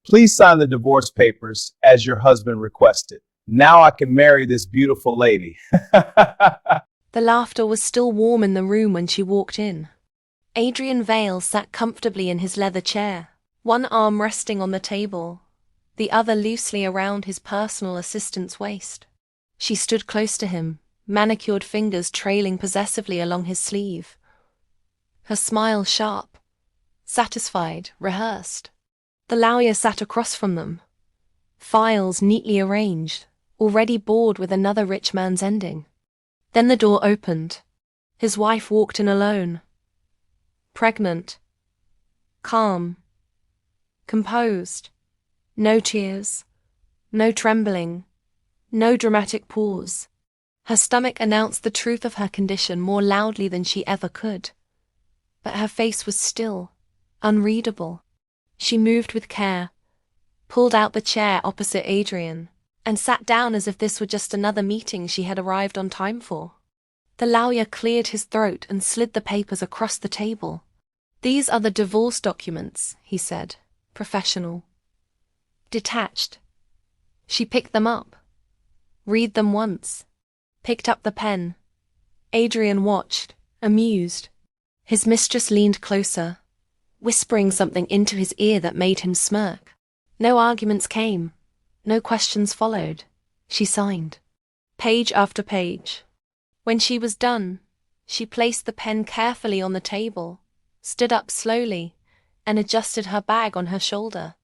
Please sign the divorce papers as your husband requested. Now I can marry this beautiful lady. The laughter was still warm in the room when she walked in. Adrian Vale sat comfortably in his leather chair, one arm resting on the table, the other loosely around his personal assistant's waist. She stood close to him, manicured fingers trailing possessively along his sleeve. Her smile sharp, satisfied, rehearsed. The lawyer sat across from them, files neatly arranged, already bored with another rich man's ending. Then the door opened. His wife walked in alone. Pregnant. Calm. Composed. No tears. No trembling. No dramatic pause. Her stomach announced the truth of her condition more loudly than she ever could. But her face was still, unreadable. She moved with care, pulled out the chair opposite Adrian, and sat down as if this were just another meeting she had arrived on time for. The lawyer cleared his throat and slid the papers across the table. "These are the divorce documents," he said, professional. Detached. She picked them up. Read them once. Picked up the pen. Adrian watched, amused. His mistress leaned closer, whispering something into his ear that made him smirk. No arguments came. No questions followed. She signed. Page after page. When she was done, she placed the pen carefully on the table, stood up slowly, and adjusted her bag on her shoulder.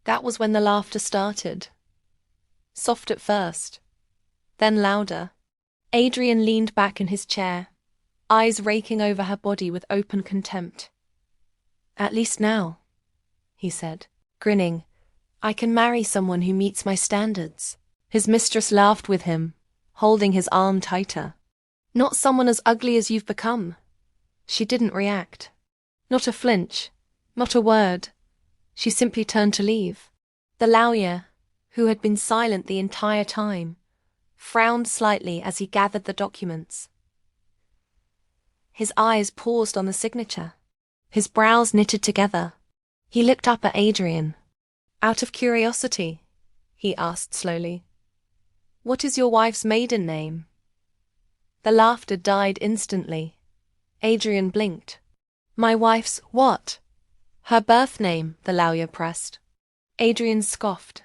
That was when the laughter started. Soft at first, then louder. Adrian leaned back in his chair, eyes raking over her body with open contempt. "At least now," he said, grinning, "I can marry someone who meets my standards." His mistress laughed with him, holding his arm tighter. "Not someone as ugly as you've become." She didn't react. Not a flinch, not a word. She simply turned to leave. The lawyer, who had been silent the entire time, frowned slightly as he gathered the documents. His eyes paused on the signature. His brows knitted together. He looked up at Adrian. "Out of curiosity," he asked slowly, "what is your wife's maiden name?" The laughter died instantly. Adrian blinked. "My wife's what?" "Her birth name," the lawyer pressed. Adrian scoffed,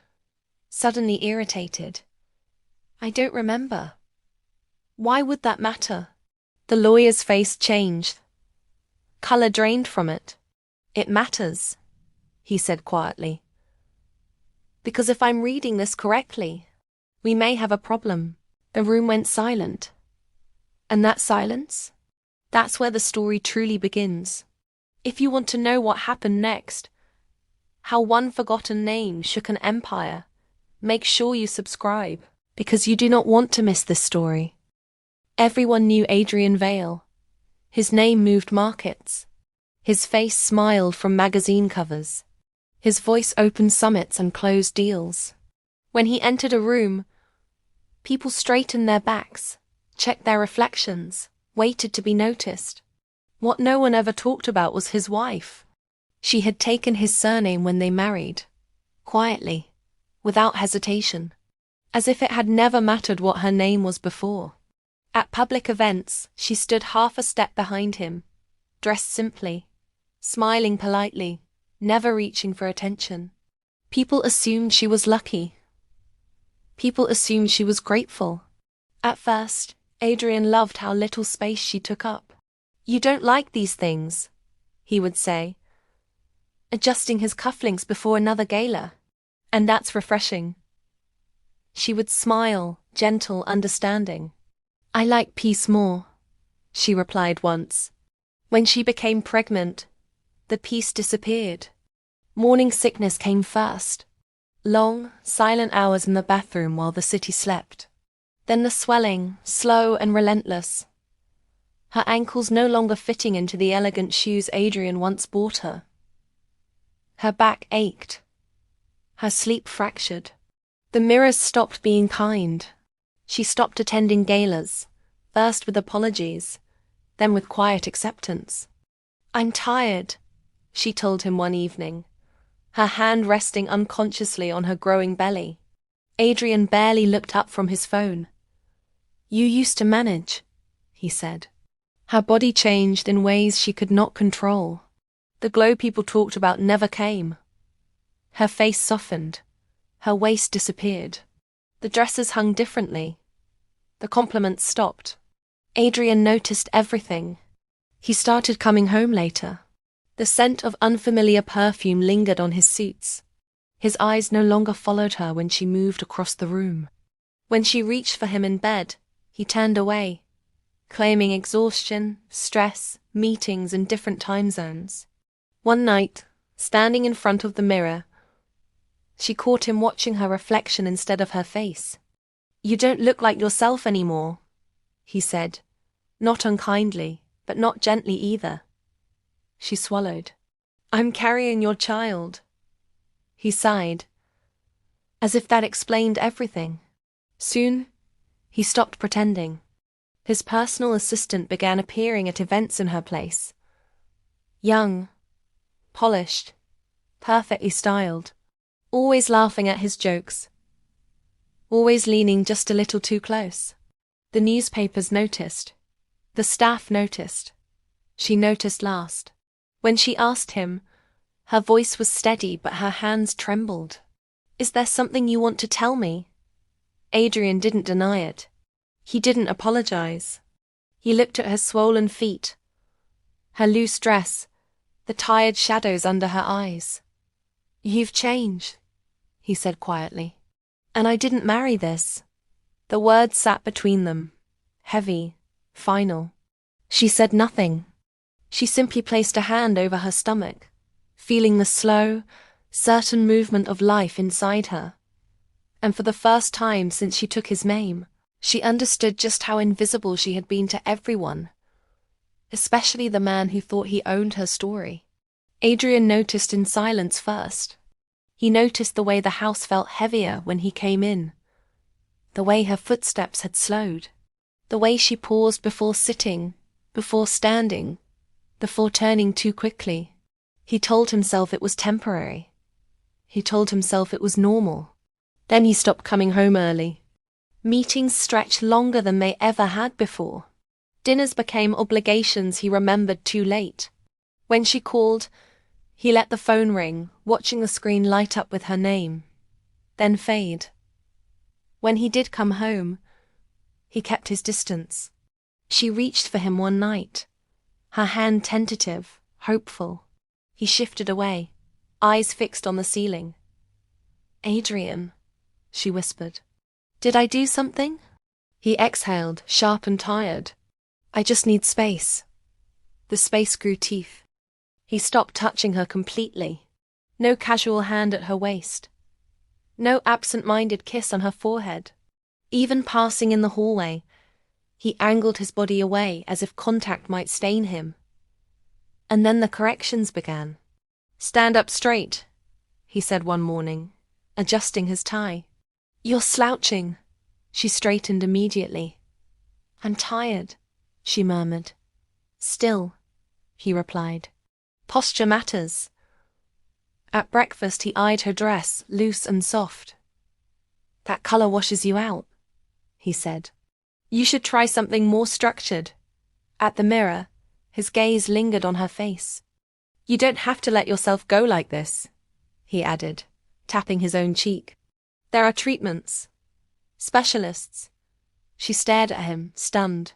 suddenly irritated. "I don't remember." "Why would that matter?" The lawyer's face changed. Color drained from it. "It matters," he said quietly. "Because if I'm reading this correctly, we may have a problem." The room went silent. And that silence? That's where the story truly begins. If you want to know what happened next, how one forgotten name shook an empire, make sure you subscribe, because you do not want to miss this story. Everyone knew Adrian Vale. His name moved markets. His face smiled from magazine covers. His voice opened summits and closed deals. When he entered a room, people straightened their backs, checked their reflections, waited to be noticed. What no one ever talked about was his wife. She had taken his surname when they married, quietly, without hesitation, as if it had never mattered what her name was before. At public events, she stood half a step behind him, dressed simply, smiling politely, never reaching for attention. People assumed she was lucky. People assumed she was grateful. At first, Adrian loved how little space she took up. "You don't like these things," he would say, adjusting his cufflinks before another gala. "And that's refreshing." She would smile, gentle, understanding. "I like peace more," she replied once. When she became pregnant, the peace disappeared. Morning sickness came first. Long, silent hours in the bathroom while the city slept. Then the swelling, slow and relentless. Her ankles no longer fitting into the elegant shoes Adrian once bought her. Her back ached. Her sleep fractured. The mirrors stopped being kind. She stopped attending galas, first with apologies, then with quiet acceptance. "I'm tired," she told him one evening, her hand resting unconsciously on her growing belly. Adrian barely looked up from his phone. "You used to manage," he said. Her body changed in ways she could not control. The glow people talked about never came. Her face softened. Her waist disappeared. The dresses hung differently. The compliments stopped. Adrian noticed everything. He started coming home later. The scent of unfamiliar perfume lingered on his suits. His eyes no longer followed her when she moved across the room. When she reached for him in bed, he turned away, claiming exhaustion, stress, meetings in different time zones. One night, standing in front of the mirror, she caught him watching her reflection instead of her face. "You don't look like yourself anymore," he said, not unkindly, but not gently either. She swallowed. "I'm carrying your child." He sighed, as if that explained everything. Soon, he stopped pretending. His personal assistant began appearing at events in her place. Young, polished, perfectly styled, always laughing at his jokes, always leaning just a little too close. The newspapers noticed. The staff noticed. She noticed last. When she asked him, her voice was steady but her hands trembled. "Is there something you want to tell me?" Adrian didn't deny it. He didn't apologize. He looked at her swollen feet, her loose dress, the tired shadows under her eyes. "You've changed," he said quietly. "And I didn't marry this." The words sat between them, heavy, final. She said nothing. She simply placed a hand over her stomach, feeling the slow, certain movement of life inside her. And for the first time since she took his name, she understood just how invisible she had been to everyone, especially the man who thought he owned her story. Adrian noticed in silence first. He noticed the way the house felt heavier when he came in, the way her footsteps had slowed, the way she paused before sitting, before standing, before turning too quickly. He told himself it was temporary. He told himself it was normal. Then he stopped coming home early. Meetings stretched longer than they ever had before. Dinners became obligations he remembered too late. When she called, he let the phone ring, watching the screen light up with her name, then fade. When he did come home, he kept his distance. She reached for him one night, her hand tentative, hopeful. He shifted away, eyes fixed on the ceiling. "Adrian," she whispered. "Did I do something?" He exhaled, sharp and tired. "I just need space." The space grew teeth. He stopped touching her completely. No casual hand at her waist. No absent-minded kiss on her forehead. Even passing in the hallway, he angled his body away as if contact might stain him. And then the corrections began. "Stand up straight," he said one morning, adjusting his tie. "You're slouching." She straightened immediately. "I'm tired," she murmured. "Still," he replied. "Posture matters." At breakfast he eyed her dress, loose and soft. "That color washes you out," he said. "You should try something more structured." At the mirror, his gaze lingered on her face. "You don't have to let yourself go like this," he added, tapping his own cheek. "There are treatments. Specialists." She stared at him, stunned.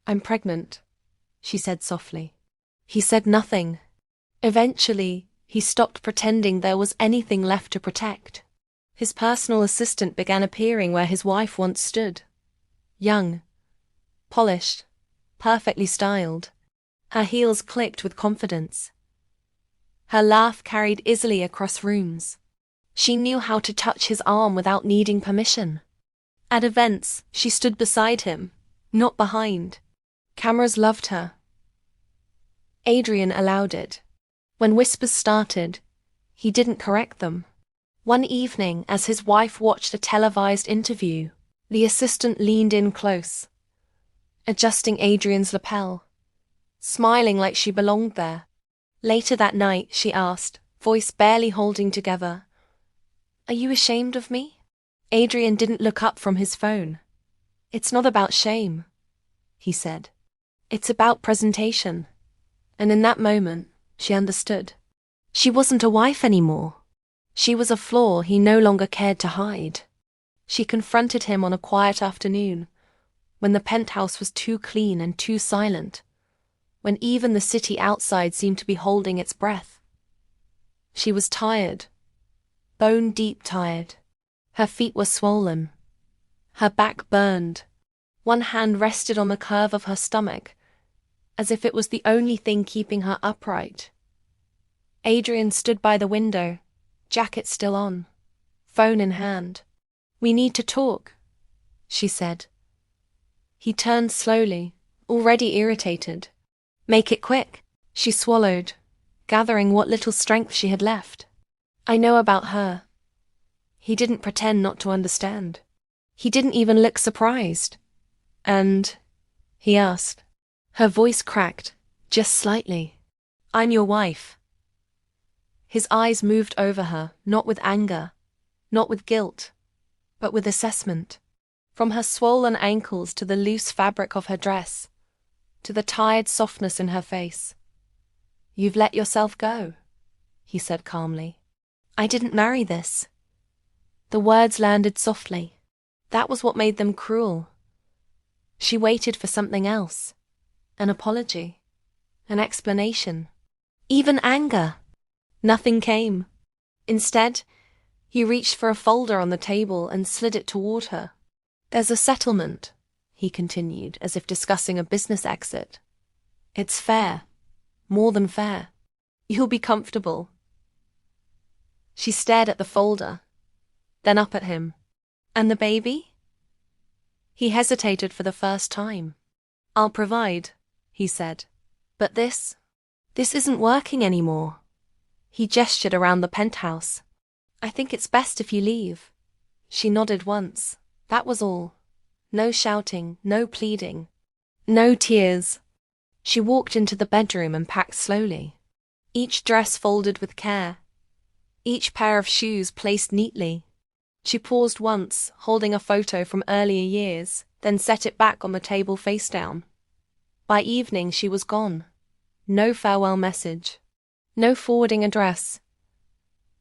"I'm pregnant," she said softly. He said nothing. Eventually, he stopped pretending there was anything left to protect. His personal assistant began appearing where his wife once stood. Young, polished, perfectly styled. Her heels clicked with confidence. Her laugh carried easily across rooms. She knew how to touch his arm without needing permission. At events, she stood beside him, not behind. Cameras loved her. Adrian allowed it. When whispers started, he didn't correct them. One evening, as his wife watched a televised interview, the assistant leaned in close, adjusting Adrian's lapel, smiling like she belonged there. Later that night, she asked, voice barely holding together. Are you ashamed of me? Adrian didn't look up from his phone. It's not about shame, he said. It's about presentation. And in that moment, she understood. She wasn't a wife anymore. She was a flaw he no longer cared to hide. She confronted him on a quiet afternoon, when the penthouse was too clean and too silent, when even the city outside seemed to be holding its breath. She was tired, bone-deep tired. Her feet were swollen. Her back burned. One hand rested on the curve of her stomach, as if it was the only thing keeping her upright. Adrian stood by the window, jacket still on, phone in hand. We need to talk, she said. He turned slowly, already irritated. Make it quick, she swallowed, gathering what little strength she had left. I know about her. He didn't pretend not to understand. He didn't even look surprised. And, he asked. Her voice cracked, just slightly. I'm your wife. His eyes moved over her, not with anger, not with guilt, but with assessment. From her swollen ankles to the loose fabric of her dress, to the tired softness in her face. You've let yourself go, he said calmly. I didn't marry this. The words landed softly. That was what made them cruel. She waited for something else. An apology. An explanation. Even anger. Nothing came. Instead, he reached for a folder on the table and slid it toward her. There's a settlement, he continued, as if discussing a business exit. It's fair. More than fair. You'll be comfortable. She stared at the folder, then up at him. And the baby? He hesitated for the first time. I'll provide, he said. But this isn't working anymore. He gestured around the penthouse. I think it's best if you leave. She nodded once. That was all. No shouting, no pleading, no tears. She walked into the bedroom and packed slowly. Each dress folded with care. Each pair of shoes placed neatly. She paused once, holding a photo from earlier years, then set it back on the table face down. By evening she was gone. No farewell message. No forwarding address.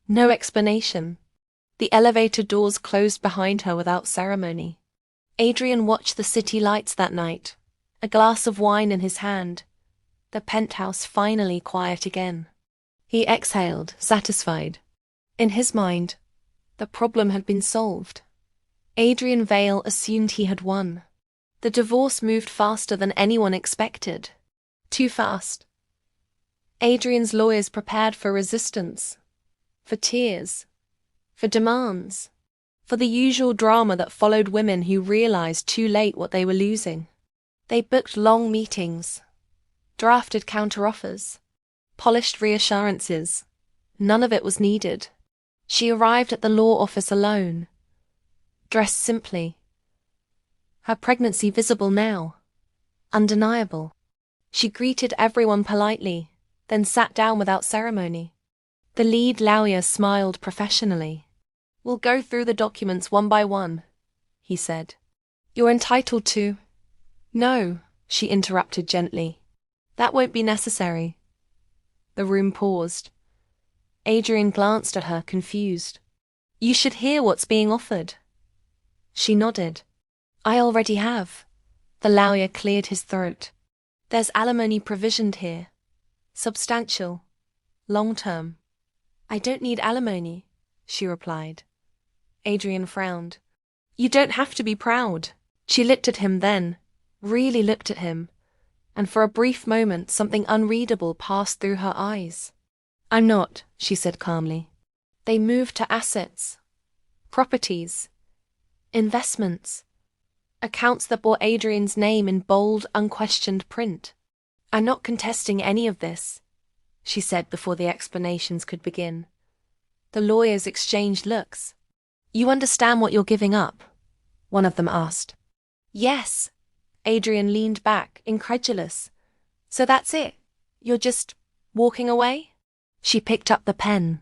No explanation. The elevator doors closed behind her without ceremony. Adrian watched the city lights that night, a glass of wine in his hand, the penthouse finally quiet again. He exhaled, satisfied. In his mind, the problem had been solved. Adrian Vale assumed he had won. The divorce moved faster than anyone expected. Too fast. Adrian's lawyers prepared for resistance, for tears, for demands, for the usual drama that followed women who realized too late what they were losing. They booked long meetings, drafted counteroffers, polished reassurances. None of it was needed. She arrived at the law office alone, dressed simply. Her pregnancy visible now, undeniable. She greeted everyone politely, then sat down without ceremony. The lead lawyer smiled professionally. We'll go through the documents one by one, he said. You're entitled to... No, she interrupted gently. That won't be necessary. The room paused. Adrian glanced at her, confused. You should hear what's being offered. She nodded. I already have. The lawyer cleared his throat. There's alimony provisioned here. Substantial. Long-term. I don't need alimony, she replied. Adrian frowned. You don't have to be proud. She looked at him then, really looked at him, and for a brief moment something unreadable passed through her eyes. I'm not, she said calmly. They moved to assets, properties, investments, accounts that bore Adrian's name in bold, unquestioned print. I'm not contesting any of this, she said before the explanations could begin. The lawyers exchanged looks. You understand what you're giving up? One of them asked. Yes. Adrian leaned back, incredulous. So that's it? You're just walking away? She picked up the pen.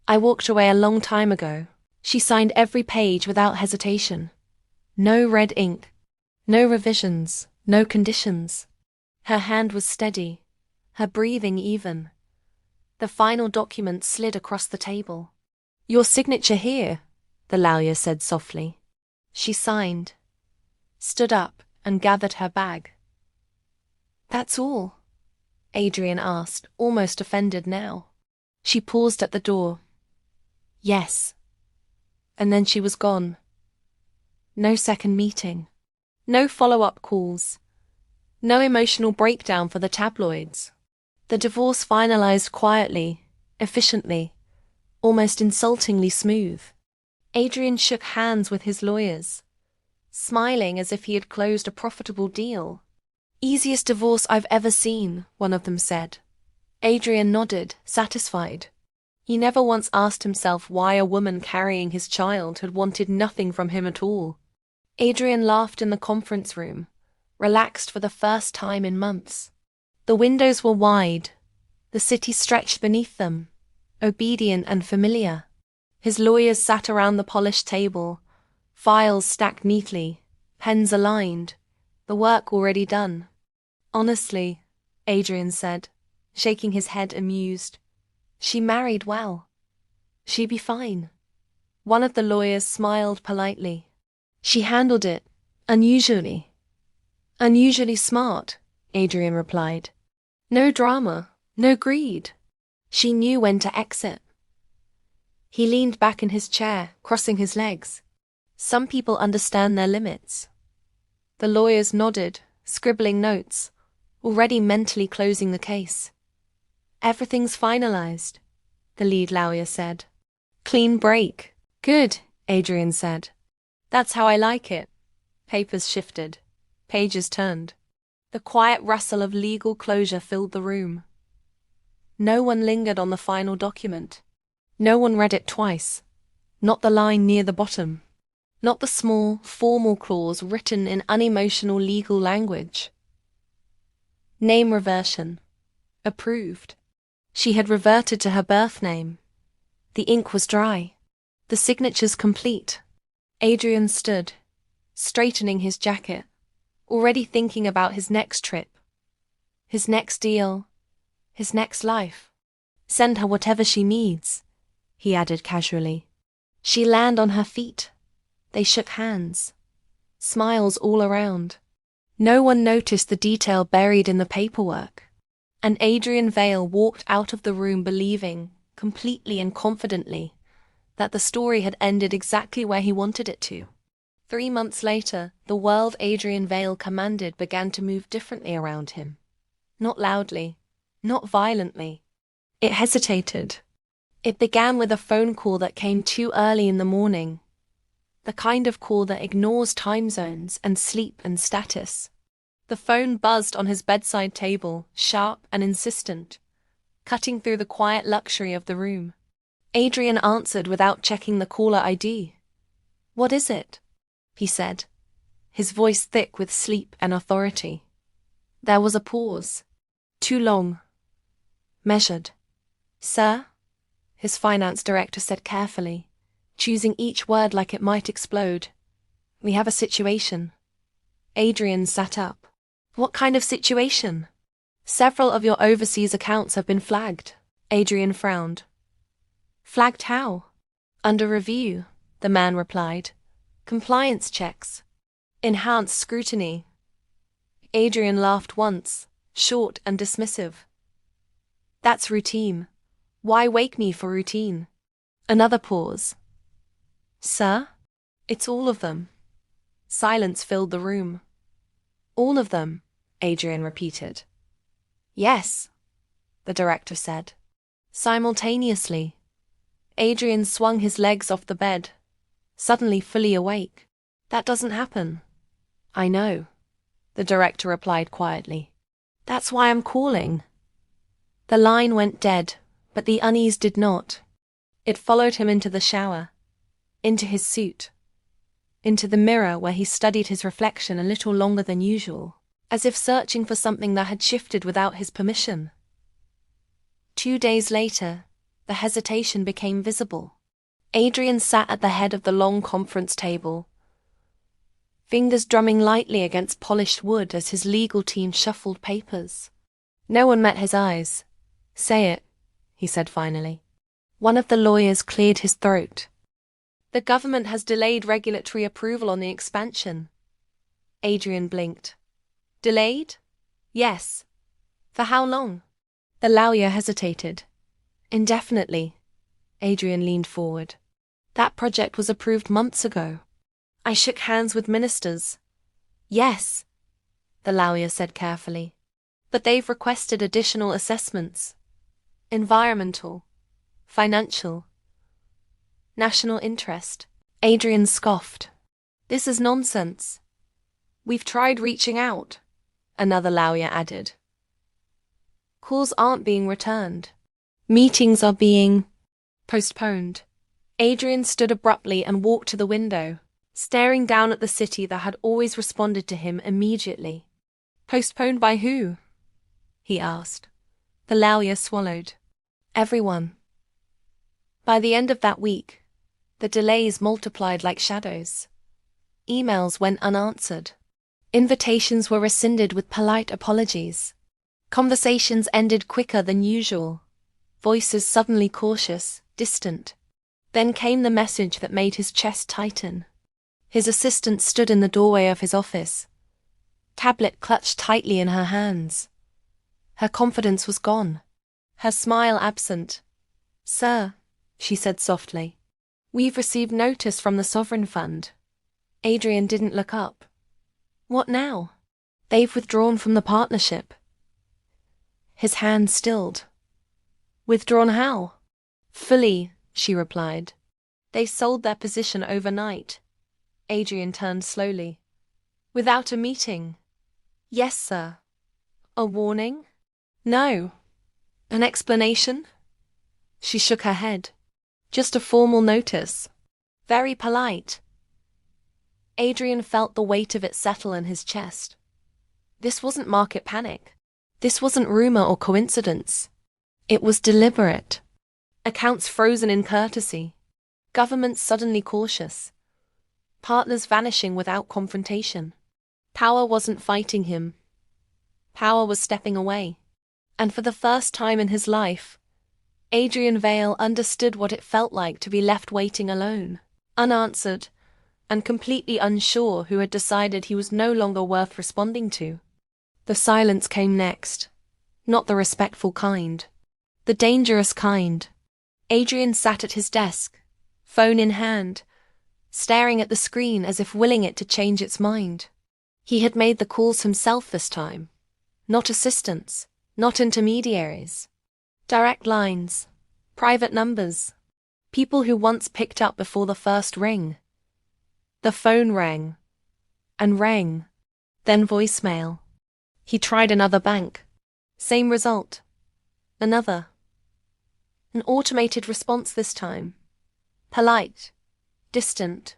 I walked away a long time ago. She signed every page without hesitation. No red ink. No revisions. No conditions. Her hand was steady. Her breathing even. The final document slid across the table. Your signature here, the lawyer said softly. She signed, stood up, and gathered her bag. That's all? Adrian asked, almost offended now. She paused at the door. Yes. And then she was gone. No second meeting. No follow-up calls. No emotional breakdown for the tabloids. The divorce finalized quietly, efficiently, almost insultingly smooth. Adrian shook hands with his lawyers, smiling as if he had closed a profitable deal. Easiest divorce I've ever seen, one of them said. Adrian nodded, satisfied. He never once asked himself why a woman carrying his child had wanted nothing from him at all. Adrian laughed in the conference room, relaxed for the first time in months. The windows were wide. The city stretched beneath them, obedient and familiar. His lawyers sat around the polished table, files stacked neatly, pens aligned, the work already done. Honestly, Adrian said, shaking his head amused, she married well. She'd be fine. One of the lawyers smiled politely. She handled it, unusually. Unusually smart, Adrian replied. No drama, no greed. She knew when to exit. He leaned back in his chair, crossing his legs. Some people understand their limits. The lawyers nodded, scribbling notes, already mentally closing the case. Everything's finalized, the lead lawyer said. Clean break. Good, Adrian said. That's how I like it. Papers shifted. Pages turned. The quiet rustle of legal closure filled the room. No one lingered on the final document. No one read it twice. Not the line near the bottom. Not the small, formal clause written in unemotional legal language. Name reversion. Approved. She had reverted to her birth name. The ink was dry. The signatures complete. Adrian stood, straightening his jacket, already thinking about his next trip, his next deal, his next life. Send her whatever she needs, he added casually. She landed on her feet. They shook hands. Smiles all around. No one noticed the detail buried in the paperwork. And Adrian Vale walked out of the room believing, completely and confidently, that the story had ended exactly where he wanted it to. 3 months later, the world Adrian Vale commanded began to move differently around him. Not loudly, not violently. It hesitated. It began with a phone call that came too early in the morning. The kind of call that ignores time zones and sleep and status. The phone buzzed on his bedside table, sharp and insistent, cutting through the quiet luxury of the room. Adrian answered without checking the caller ID. What is it? He said, his voice thick with sleep and authority. There was a pause. Too long. Measured. Sir? His finance director said carefully, choosing each word like it might explode. We have a situation. Adrian sat up. What kind of situation? Several of your overseas accounts have been flagged. Adrian frowned. Flagged how? Under review, the man replied. Compliance checks. Enhanced scrutiny. Adrian laughed once, short and dismissive. That's routine. Why wake me for routine? Another pause. Sir? It's all of them. Silence filled the room. All of them, Adrian repeated. Yes, the director said. Simultaneously, Adrian swung his legs off the bed, suddenly fully awake. That doesn't happen. I know, the director replied quietly. That's why I'm calling. The line went dead, but the unease did not. It followed him into the shower, into his suit, into the mirror where he studied his reflection a little longer than usual, as if searching for something that had shifted without his permission. 2 days later, the hesitation became visible. Adrian sat at the head of the long conference table, fingers drumming lightly against polished wood as his legal team shuffled papers. No one met his eyes. "Say it," he said finally. One of the lawyers cleared his throat. "The government has delayed regulatory approval on the expansion." Adrian blinked. "Delayed?" "Yes." "For how long?" The lawyer hesitated. "Indefinitely." Adrian leaned forward. "That project was approved months ago. I shook hands with ministers." "Yes," the lawyer said carefully. "But they've requested additional assessments. Environmental, financial, national interest." Adrian scoffed. "This is nonsense." "We've tried reaching out," another lawyer added. "Calls aren't being returned. Meetings are being postponed." Adrian stood abruptly and walked to the window, staring down at the city that had always responded to him immediately. "Postponed by who?" he asked. The lawyer swallowed. "Everyone." By the end of that week, the delays multiplied like shadows. Emails went unanswered. Invitations were rescinded with polite apologies. Conversations ended quicker than usual. Voices suddenly cautious, distant. Then came the message that made his chest tighten. His assistant stood in the doorway of his office, tablet clutched tightly in her hands. Her confidence was gone, her smile absent. "Sir," she said softly, "we've received notice from the Sovereign Fund." Adrian didn't look up. "What now?" "They've withdrawn from the partnership." His hand stilled. "Withdrawn how?" "Fully," she replied. "They sold their position overnight." Adrian turned slowly. "Without a meeting?" "Yes, sir." "A warning?" "No." "An explanation?" She shook her head. "Just a formal notice. Very polite." Adrian felt the weight of it settle in his chest. This wasn't market panic. This wasn't rumor or coincidence. It was deliberate. Accounts frozen in courtesy. Governments suddenly cautious. Partners vanishing without confrontation. Power wasn't fighting him. Power was stepping away. And for the first time in his life, Adrian Vale understood what it felt like to be left waiting alone, unanswered, and completely unsure who had decided he was no longer worth responding to. The silence came next. Not the respectful kind. The dangerous kind. Adrian sat at his desk, phone in hand, staring at the screen as if willing it to change its mind. He had made the calls himself this time. Not assistants, not intermediaries. Direct lines, private numbers, people who once picked up before the first ring. The phone rang, and rang, then voicemail. He tried another bank. Same result. Another. An automated response this time. Polite, distant,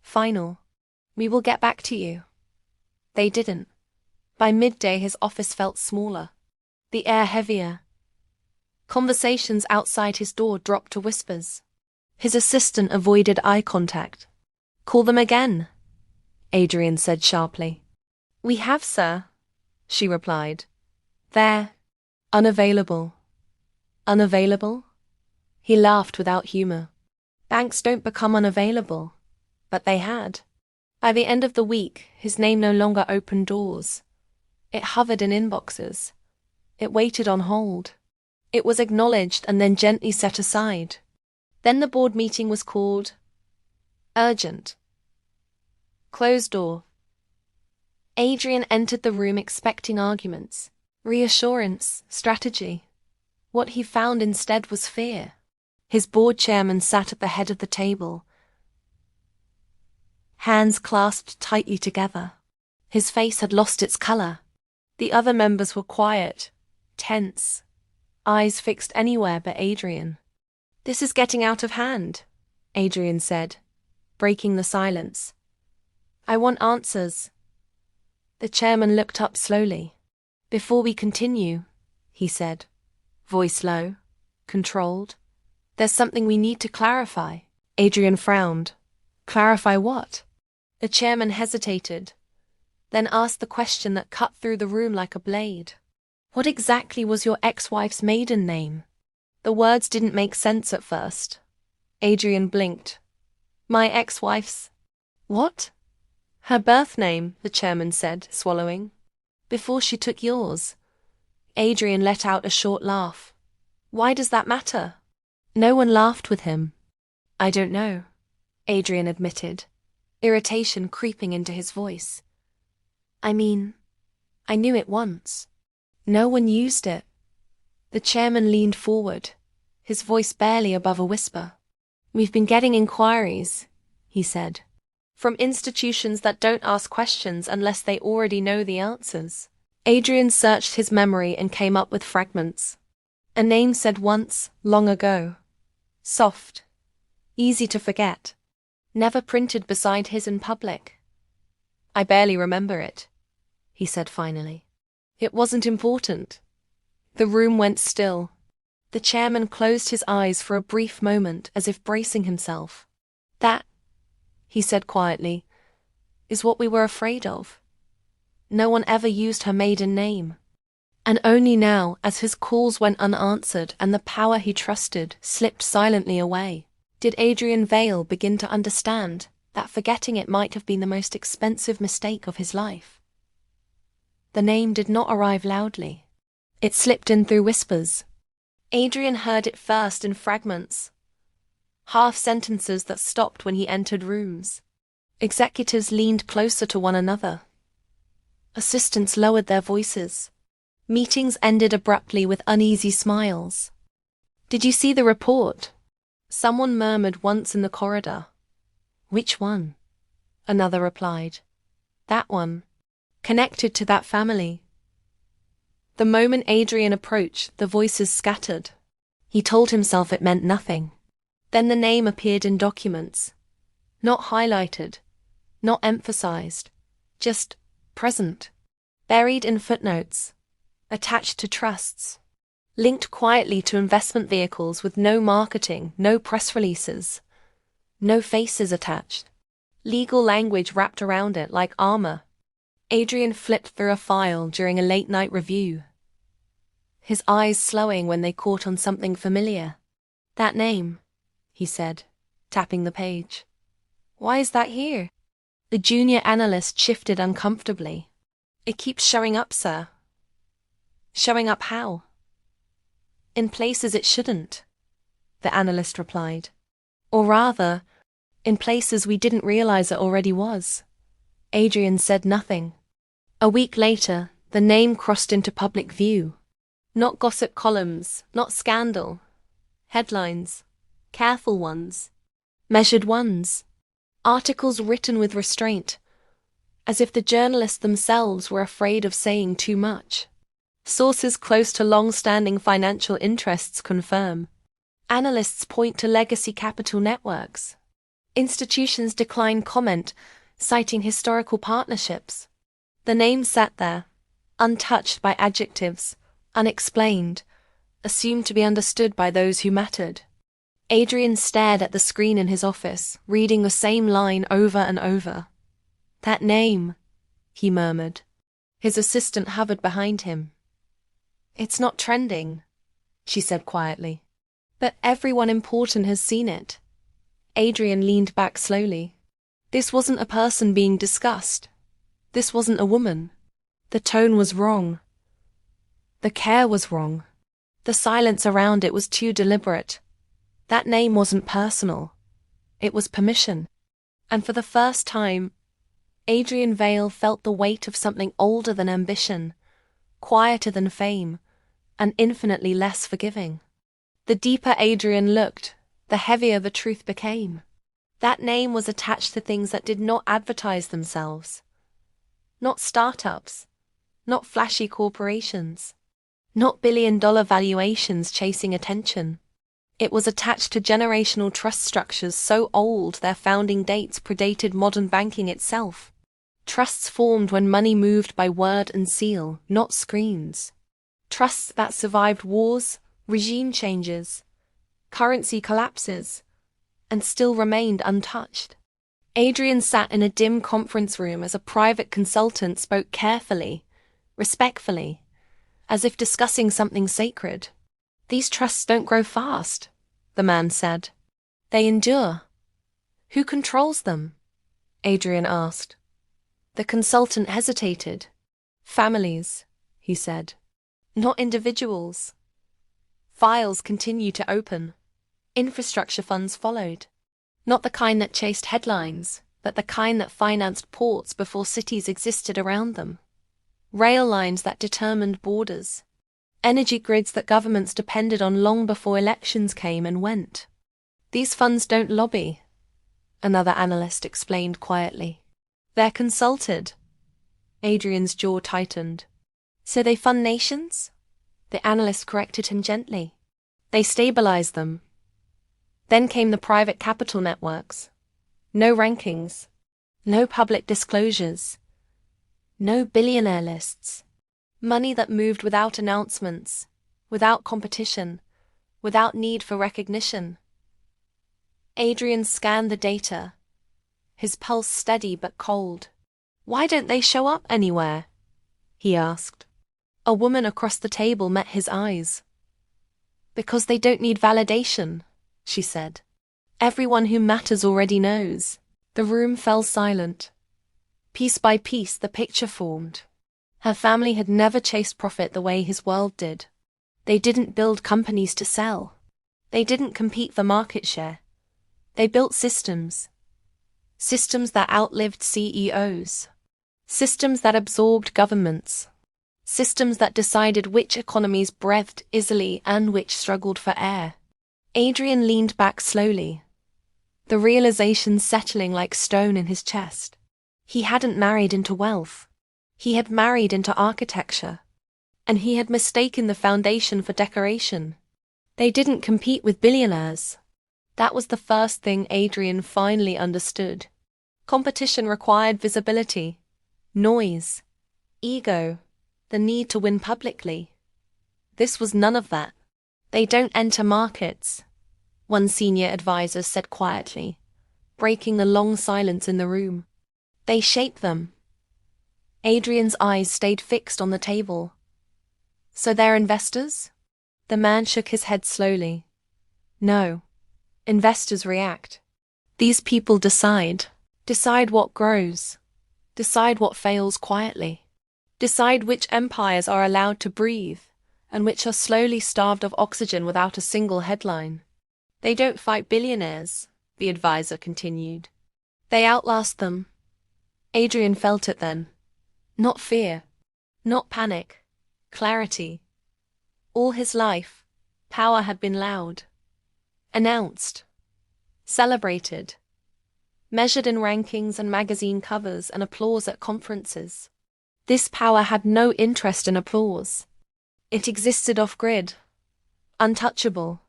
final. "We will get back to you." They didn't. By midday his office felt smaller, the air heavier. Conversations outside his door dropped to whispers. His assistant avoided eye contact. "Call them again," Adrian said sharply. "We have, sir," she replied. "They're unavailable." "Unavailable?" He laughed without humor. Banks don't become unavailable. But they had. By the end of the week, his name no longer opened doors. It hovered in inboxes. It waited on hold. It was acknowledged and then gently set aside. Then the board meeting was called. Urgent. Closed door. Adrian entered the room expecting arguments, reassurance, strategy. What he found instead was fear. His board chairman sat at the head of the table, hands clasped tightly together. His face had lost its color. The other members were quiet, tense, eyes fixed anywhere but Adrian. "This is getting out of hand," Adrian said, breaking the silence. "I want answers." The chairman looked up slowly. "Before we continue," he said, voice low, controlled. There's something we need to clarify. Adrian frowned. Clarify what? The chairman hesitated, then asked the question that cut through the room like a blade. What exactly was your ex-wife's maiden name? The words didn't make sense at first. Adrian blinked. My ex-wife's... What? Her birth name, the chairman said, swallowing. Before she took yours. Adrian let out a short laugh. Why does that matter? No one laughed with him. I don't know, Adrian admitted, irritation creeping into his voice. I mean, I knew it once. No one used it. The chairman leaned forward, his voice barely above a whisper. We've been getting inquiries, he said, from institutions that don't ask questions unless they already know the answers. Adrian searched his memory and came up with fragments. A name said once, long ago. Soft. Easy to forget. Never printed beside his in public. I barely remember it, he said finally. It wasn't important. The room went still. The chairman closed his eyes for a brief moment as if bracing himself. That, he said quietly, is what we were afraid of. No one ever used her maiden name. And only now, as his calls went unanswered and the power he trusted slipped silently away, did Adrian Vale begin to understand that forgetting it might have been the most expensive mistake of his life. The name did not arrive loudly. It slipped in through whispers. Adrian heard it first in fragments, half sentences that stopped when he entered rooms. Executives leaned closer to one another. Assistants lowered their voices. Meetings ended abruptly with uneasy smiles. Did you see the report? Someone murmured once in the corridor. Which one? Another replied. That one. Connected to that family. The moment Adrian approached, the voices scattered. He told himself it meant nothing. Then the name appeared in documents. Not highlighted, not emphasized, just present. Buried in footnotes. Attached to trusts. Linked quietly to investment vehicles with no marketing, no press releases. No faces attached. Legal language wrapped around it like armor. Adrian flipped through a file during a late-night review, his eyes slowing when they caught on something familiar. That name, he said, tapping the page. Why is that here? The junior analyst shifted uncomfortably. It keeps showing up, sir. Showing up how? In places it shouldn't, the analyst replied. Or rather, in places we didn't realize it already was. Adrian said nothing. A week later, the name crossed into public view. Not gossip columns, not scandal. Headlines. Careful ones. Measured ones. Articles written with restraint, as if the journalists themselves were afraid of saying too much. Sources close to long-standing financial interests confirm. Analysts point to legacy capital networks. Institutions decline comment, citing historical partnerships. The name sat there, untouched by adjectives, unexplained, assumed to be understood by those who mattered. Adrian stared at the screen in his office, reading the same line over and over. That name, he murmured. His assistant hovered behind him. It's not trending, she said quietly. But everyone important has seen it. Adrian leaned back slowly. This wasn't a person being discussed. This wasn't a woman. The tone was wrong. The care was wrong. The silence around it was too deliberate. That name wasn't personal. It was permission. And for the first time, Adrian Vale felt the weight of something older than ambition, quieter than fame, and infinitely less forgiving. The deeper Adrian looked, the heavier the truth became. That name was attached to things that did not advertise themselves. Not startups, not flashy corporations, not billion-dollar valuations chasing attention. It was attached to generational trust structures so old their founding dates predated modern banking itself. Trusts formed when money moved by word and seal, not screens. Trusts that survived wars, regime changes, currency collapses, and still remained untouched. Adrian sat in a dim conference room as a private consultant spoke carefully, respectfully, as if discussing something sacred. "These trusts don't grow fast," the man said. "They endure." "Who controls them?" Adrian asked. The consultant hesitated. "Families," he said. "Not individuals." Files continued to open. Infrastructure funds followed. Not the kind that chased headlines, but the kind that financed ports before cities existed around them. Rail lines that determined borders. Energy grids that governments depended on long before elections came and went. "These funds don't lobby," another analyst explained quietly. "They're consulted." Adrian's jaw tightened. "So they fund nations?" The analyst corrected him gently. "They stabilize them." Then came the private capital networks. No rankings. No public disclosures. No billionaire lists. Money that moved without announcements, without competition, without need for recognition. Adrian scanned the data, his pulse steady but cold. "Why don't they show up anywhere?" he asked. A woman across the table met his eyes. "Because they don't need validation," she said. "Everyone who matters already knows." The room fell silent. Piece by piece the picture formed. Her family had never chased profit the way his world did. They didn't build companies to sell. They didn't compete for market share. They built systems. Systems that outlived CEOs. Systems that absorbed governments. Systems that decided which economies breathed easily and which struggled for air. Adrian leaned back slowly, the realization settling like stone in his chest. He hadn't married into wealth. He had married into architecture. And he had mistaken the foundation for decoration. They didn't compete with billionaires. That was the first thing Adrian finally understood. Competition required visibility, noise, ego, the need to win publicly. This was none of that. "They don't enter markets," one senior advisor said quietly, breaking the long silence in the room. "They shape them." Adrian's eyes stayed fixed on the table. "So they're investors?" The man shook his head slowly. "No. Investors react. These people decide. Decide what grows. Decide what fails quietly. Decide which empires are allowed to breathe and which are slowly starved of oxygen without a single headline. They don't fight billionaires," the advisor continued. "They outlast them." Adrian felt it then. Not fear. Not panic. Clarity. All his life, power had been loud. Announced. Celebrated. Measured in rankings and magazine covers and applause at conferences. This power had no interest in applause. It existed off-grid, untouchable,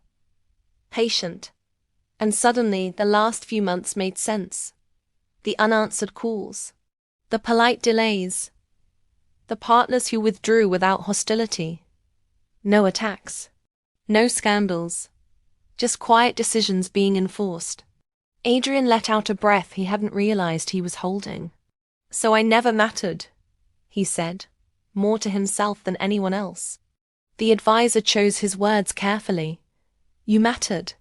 patient, and suddenly the last few months made sense. The unanswered calls, the polite delays, the partners who withdrew without hostility. No attacks, no scandals, just quiet decisions being enforced. Adrian let out a breath he hadn't realized he was holding. "So I never mattered," he said, more to himself than anyone else. The advisor chose his words carefully. "You mattered.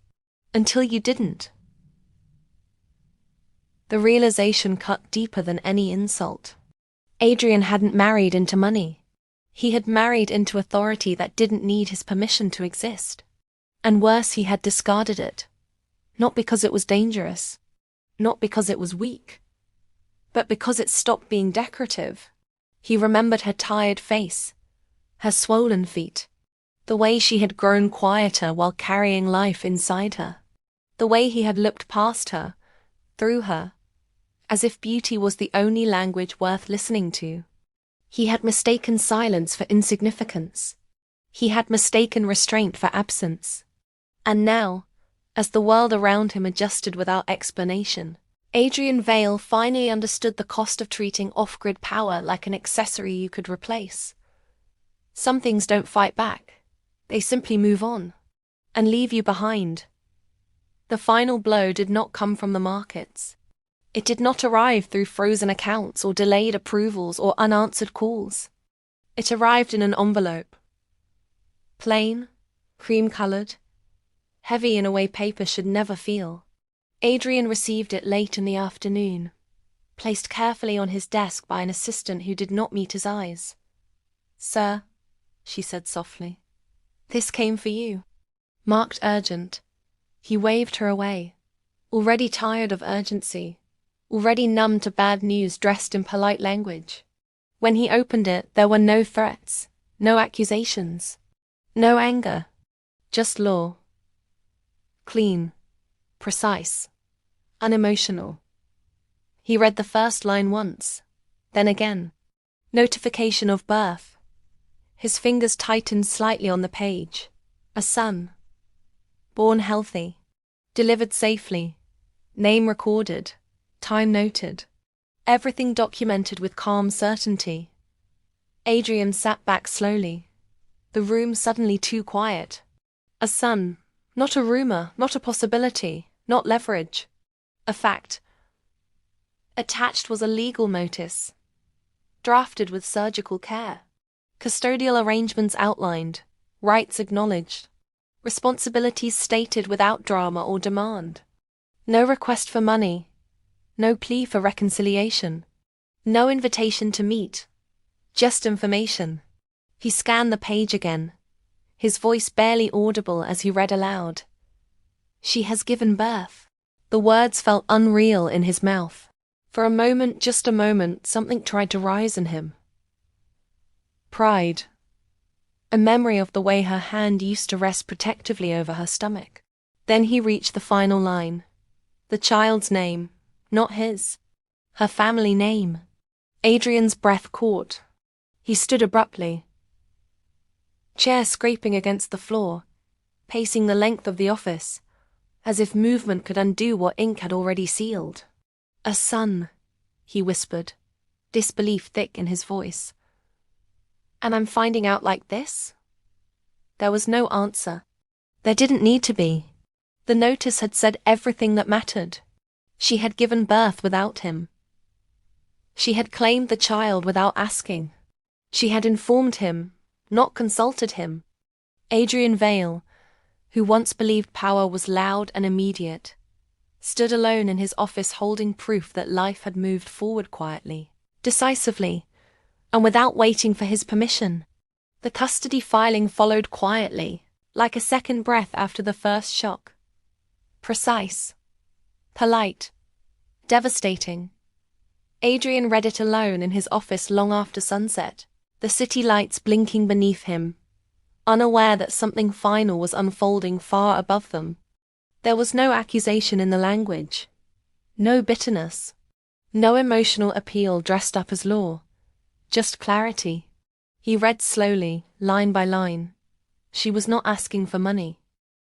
Until you didn't." The realization cut deeper than any insult. Adrian hadn't married into money. He had married into authority that didn't need his permission to exist. And worse, he had discarded it. Not because it was dangerous. Not because it was weak. But because it stopped being decorative. He remembered her tired face, her swollen feet, the way she had grown quieter while carrying life inside her, the way he had looked past her, through her, as if beauty was the only language worth listening to. He had mistaken silence for insignificance. He had mistaken restraint for absence. And now, as the world around him adjusted without explanation, Adrian Vale finally understood the cost of treating off-grid power like an accessory you could replace. Some things don't fight back. They simply move on and leave you behind. The final blow did not come from the markets. It did not arrive through frozen accounts or delayed approvals or unanswered calls. It arrived in an envelope. Plain, cream-colored, heavy in a way paper should never feel. Adrian received it late in the afternoon, placed carefully on his desk by an assistant who did not meet his eyes. "Sir," she said softly, "this came for you." Marked urgent. He waved her away, already tired of urgency, already numb to bad news dressed in polite language. When he opened it, there were no threats, no accusations, no anger, just law. Clean, precise, unemotional. He read the first line once, then again. Notification of birth. His fingers tightened slightly on the page. A son. Born healthy. Delivered safely. Name recorded. Time noted. Everything documented with calm certainty. Adrian sat back slowly. The room suddenly too quiet. A son. Not a rumor, not a possibility, not leverage. A fact. Attached was a legal notice. Drafted with surgical care. Custodial arrangements outlined. Rights acknowledged. Responsibilities stated without drama or demand. No request for money. No plea for reconciliation. No invitation to meet. Just information. He scanned the page again, his voice barely audible as he read aloud. She has given birth. The words felt unreal in his mouth. For a moment, just a moment, something tried to rise in him. Pride. A memory of the way her hand used to rest protectively over her stomach. Then he reached the final line. The child's name, not his. Her family name. Adrian's breath caught. He stood abruptly. Chair scraping against the floor, pacing the length of the office, as if movement could undo what ink had already sealed. "A son," he whispered, disbelief thick in his voice. "And I'm finding out like this?" There was no answer. There didn't need to be. The notice had said everything that mattered. She had given birth without him. She had claimed the child without asking. She had informed him, not consulted him. Adrian Vale, who once believed power was loud and immediate, stood alone in his office holding proof that life had moved forward quietly, decisively, and without waiting for his permission. The custody filing followed quietly, like a second breath after the first shock. Precise. Polite. Devastating. Adrian read it alone in his office long after sunset, the city lights blinking beneath him, unaware that something final was unfolding far above them. There was no accusation in the language, no bitterness, no emotional appeal dressed up as law, just clarity. He read slowly, line by line. She was not asking for money.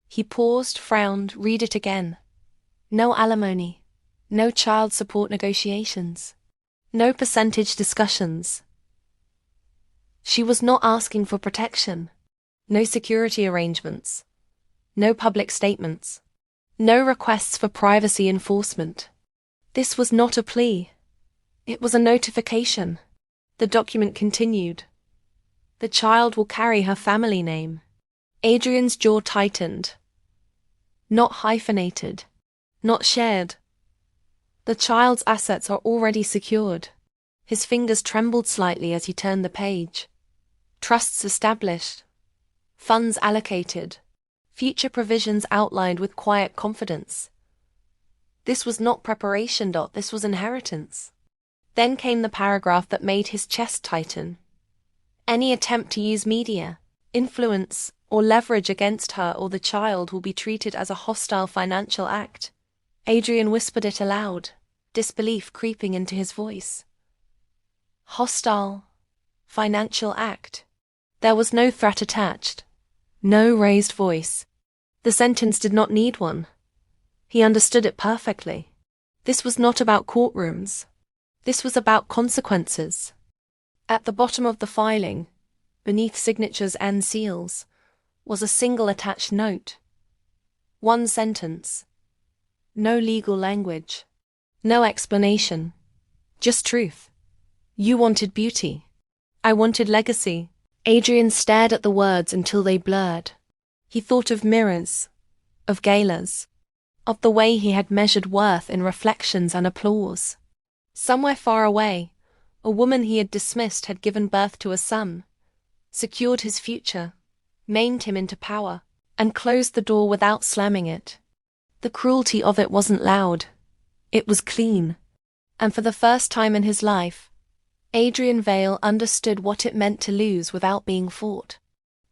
He paused, frowned, read it again. No alimony, no child support negotiations, no percentage discussions. She was not asking for protection, no security arrangements, no public statements, no requests for privacy enforcement. This was not a plea. It was a notification. The document continued. The child will carry her family name. Adrian's jaw tightened. Not hyphenated, not shared. The child's assets are already secured. His fingers trembled slightly as he turned the page. Trusts established. Funds allocated. Future provisions outlined with quiet confidence. This was not preparation. This was inheritance. Then came the paragraph that made his chest tighten. Any attempt to use media, influence, or leverage against her or the child will be treated as a hostile financial act. Adrian whispered it aloud, disbelief creeping into his voice. Hostile financial act. There was no threat attached, no raised voice. The sentence did not need one. He understood it perfectly. This was not about courtrooms. This was about consequences. At the bottom of the filing, beneath signatures and seals, was a single attached note. One sentence. No legal language. No explanation. Just truth. You wanted beauty. I wanted legacy. Adrian stared at the words until they blurred. He thought of mirrors, of galas, of the way he had measured worth in reflections and applause. Somewhere far away, a woman he had dismissed had given birth to a son, secured his future, named him into power, and closed the door without slamming it. The cruelty of it wasn't loud. It was clean. And for the first time in his life, Adrian Vale understood what it meant to lose without being fought.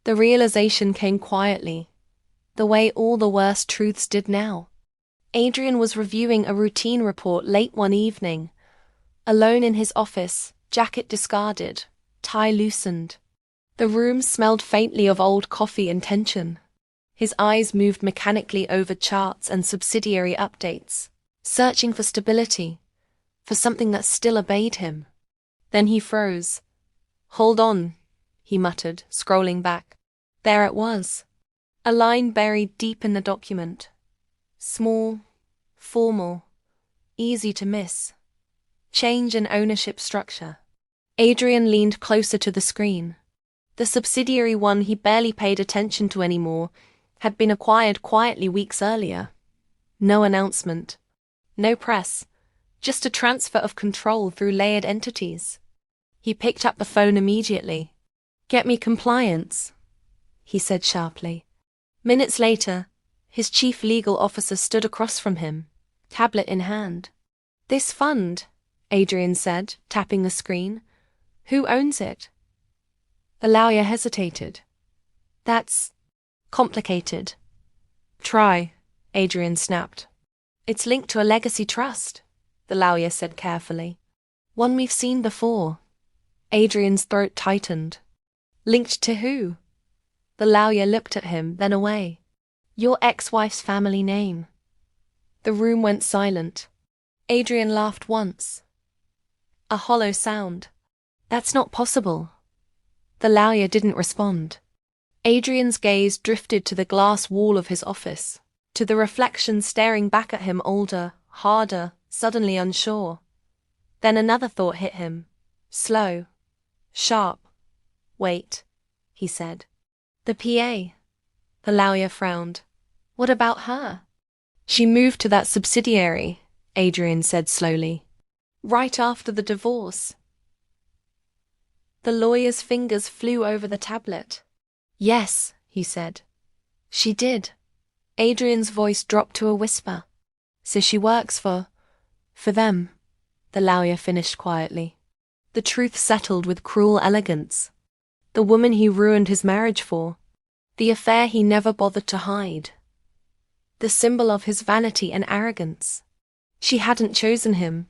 The realization came quietly, the way all the worst truths did now. Adrian was reviewing a routine report late one evening, alone in his office, jacket discarded, tie loosened. The room smelled faintly of old coffee and tension. His eyes moved mechanically over charts and subsidiary updates, searching for stability, for something that still obeyed him. Then he froze. "Hold on," he muttered, scrolling back. There it was. A line buried deep in the document. Small, formal, easy to miss. Change in ownership structure. Adrian leaned closer to the screen. The subsidiary one he barely paid attention to anymore had been acquired quietly weeks earlier. No announcement. No press. Just a transfer of control through layered entities. He picked up the phone immediately. "Get me compliance," he said sharply. Minutes later, his chief legal officer stood across from him, tablet in hand. "This fund," Adrian said, tapping the screen. "Who owns it?" The lawyer hesitated. "That's complicated." "Try," Adrian snapped. "It's linked to a legacy trust," the lawyer said carefully. "One we've seen before." Adrian's throat tightened. "Linked to who?" The lawyer looked at him, then away. "Your ex-wife's family name." The room went silent. Adrian laughed once. A hollow sound. "That's not possible." The lawyer didn't respond. Adrian's gaze drifted to the glass wall of his office, to the reflection staring back at him, older, harder, suddenly unsure. Then another thought hit him. Slow. Sharp. "Wait," he said. "The PA." The lawyer frowned. "What about her?" "She moved to that subsidiary," Adrian said slowly. "Right after the divorce." The lawyer's fingers flew over the tablet. "Yes," he said. "She did." Adrian's voice dropped to a whisper. "So she works for them," the lawyer finished quietly. The truth settled with cruel elegance. The woman he ruined his marriage for. The affair he never bothered to hide. The symbol of his vanity and arrogance. She hadn't chosen him.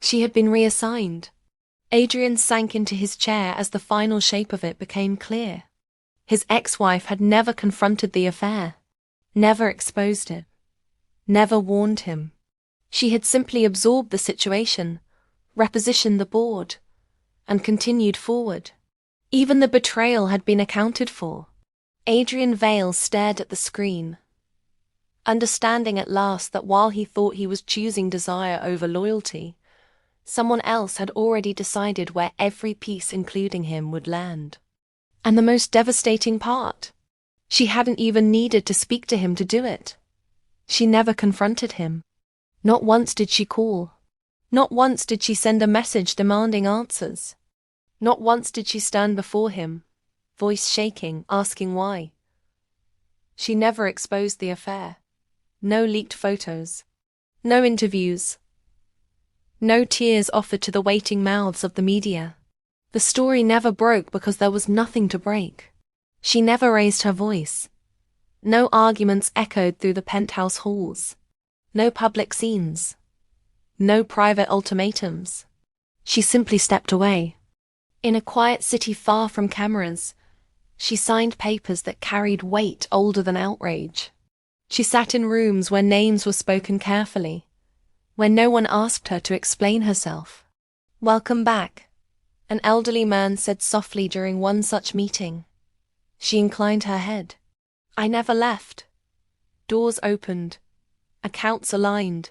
She had been reassigned. Adrian sank into his chair as the final shape of it became clear. His ex-wife had never confronted the affair, never exposed it, never warned him. She had simply absorbed the situation, repositioned the board, and continued forward. Even the betrayal had been accounted for. Adrian Vale stared at the screen, understanding at last that while he thought he was choosing desire over loyalty, someone else had already decided where every piece, including him, would land. And the most devastating part, she hadn't even needed to speak to him to do it. She never confronted him. Not once did she call. Not once did she send a message demanding answers. Not once did she stand before him, voice shaking, asking why. She never exposed the affair. No leaked photos. No interviews. No tears offered to the waiting mouths of the media. The story never broke because there was nothing to break. She never raised her voice. No arguments echoed through the penthouse halls. No public scenes. No private ultimatums. She simply stepped away. In a quiet city far from cameras, she signed papers that carried weight older than outrage. She sat in rooms where names were spoken carefully, where no one asked her to explain herself. "Welcome back," an elderly man said softly during one such meeting. She inclined her head. I never left. Doors opened. Accounts aligned.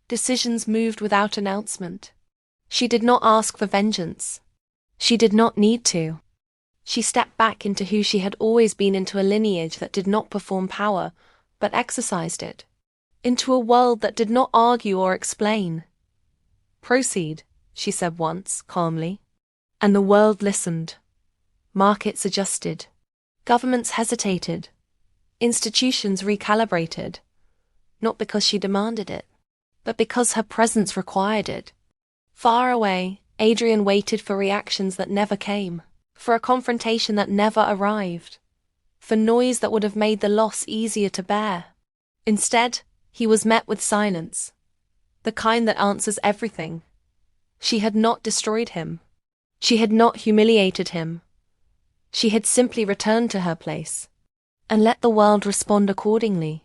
Decisions moved without announcement. She did not ask for vengeance. She did not need to. She stepped back into who she had always been, into a lineage that did not perform power, but exercised it. Into a world that did not argue or explain. Proceed, she said once, calmly. And the world listened. Markets adjusted. Governments hesitated. Institutions recalibrated. Not because she demanded it, but because her presence required it. Far away, Adrian waited for reactions that never came, for a confrontation that never arrived, for noise that would have made the loss easier to bear. Instead, he was met with silence, the kind that answers everything. She had not destroyed him. She had not humiliated him. She had simply returned to her place, and let the world respond accordingly.